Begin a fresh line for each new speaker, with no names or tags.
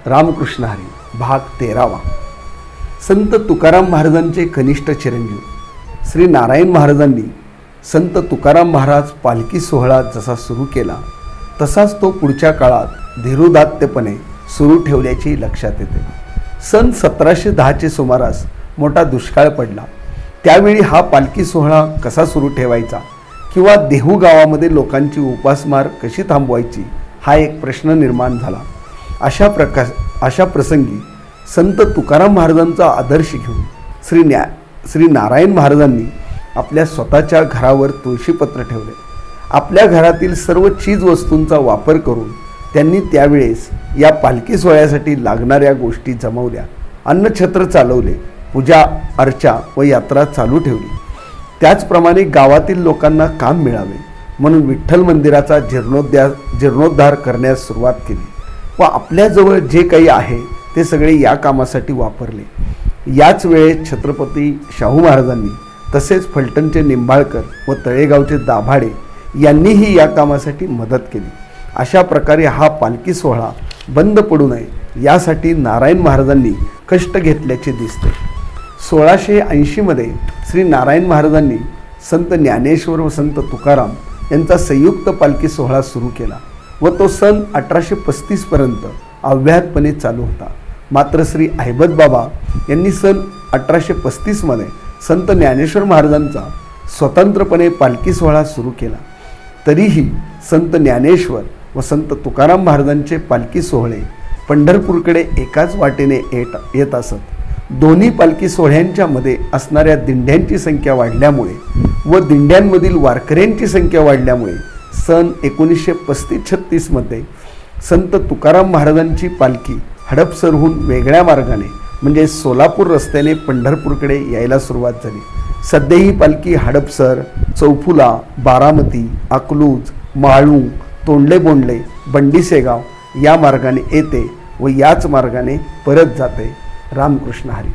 रामकृष्ण हरी भाग 13वा। संत तुकाराम महाराजांचे कनिष्ठ चिरंजीव श्री नारायण महाराजांनी संत तुकाराम महाराज पालखी सोहळा जसा सुरू केला तसाच तो पुढच्या काळात धीरोदात्तपणे सुरू ठेवल्याचे लक्षात येते। सन 1710चे सुमारास मोठा दुष्काळ पडला। त्यावेळी हा पालखी सोहळा कसा सुरू ठेवायचा किंवा देहू गावामध्ये लोकांची उपासमार कशी थांबवायची हा एक प्रश्न निर्माण झाला। अशा प्रसंगी संत तुकाराम महाराजांचा आदर्श घेऊन श्री नारायण महाराजांनी आपल्या स्वतःच्या घरावर तुळशीपत्र ठेवले। आपल्या घरातील सर्व चीज वस्तूंचा वापर करून त्यांनी त्यावेळेस या पालखी सोहळ्यासाठी लागणाऱ्या गोष्टी जमवल्या, अन्नछत्र चालवले, पूजा अर्चा व यात्रा चालू ठेवली। त्याचप्रमाणे गावातील लोकांना काम मिळावे म्हणून विठ्ठल मंदिराचा जीर्णोद्धार करण्यास सुरुवात केली व आपल्याजवळ जे काही आहे ते सगळे या कामासाठी वापरले। याच वेळेत छत्रपती शाहू महाराजांनी तसेच फलटणचे निंबाळकर व तळेगावचे दाभाडे यांनीही या कामासाठी मदत केली। अशा प्रकारे हा पालखी सोहळा बंद पडू नये यासाठी नारायण महाराजांनी कष्ट घेतल्याचे दिसते। 1680 मध्ये श्री नारायण महाराजांनी संत ज्ञानेश्वर व संत तुकाराम यांचा संयुक्त पालखी सोहळा सुरू केला व तो सन 1835 पर्यंत अव्याहतपणे चालू होता। मात्र श्री अहमद बाबा यांनी सन 1835 मध्ये संत ज्ञानेश्वर महाराजांचा स्वतंत्रपणे पालखी सोहळा सुरू केला। तरीही संत ज्ञानेश्वर व संत तुकाराम महाराजांचे पालखी सोहळे पंढरपूरकडे एकाच वाटेने येत असत। दोन्ही पालखी सोहळ्यांच्या मध्ये असणाऱ्या दिंड्यांची संख्या वाढल्यामुळे व दिंड्यांमधील वारकऱ्यांची संख्या वाढल्यामुळे सन 1935-36 मध्ये संत तुकाराम महाराजांची पालखी हडपसरहून वेगळ्या मार्गाने म्हणजे सोलापूर रस्त्याने पंढरपूरकडे यायला सुरुवात झाली। सध्या ही पालखी हडपसर, चौफुला, बारामती, अकलूज, माळू, तोंडले बोंडले, बंडीसेगाव या मार्गाने येते व याच मार्गाने परत जाते। रामकृष्ण हरी।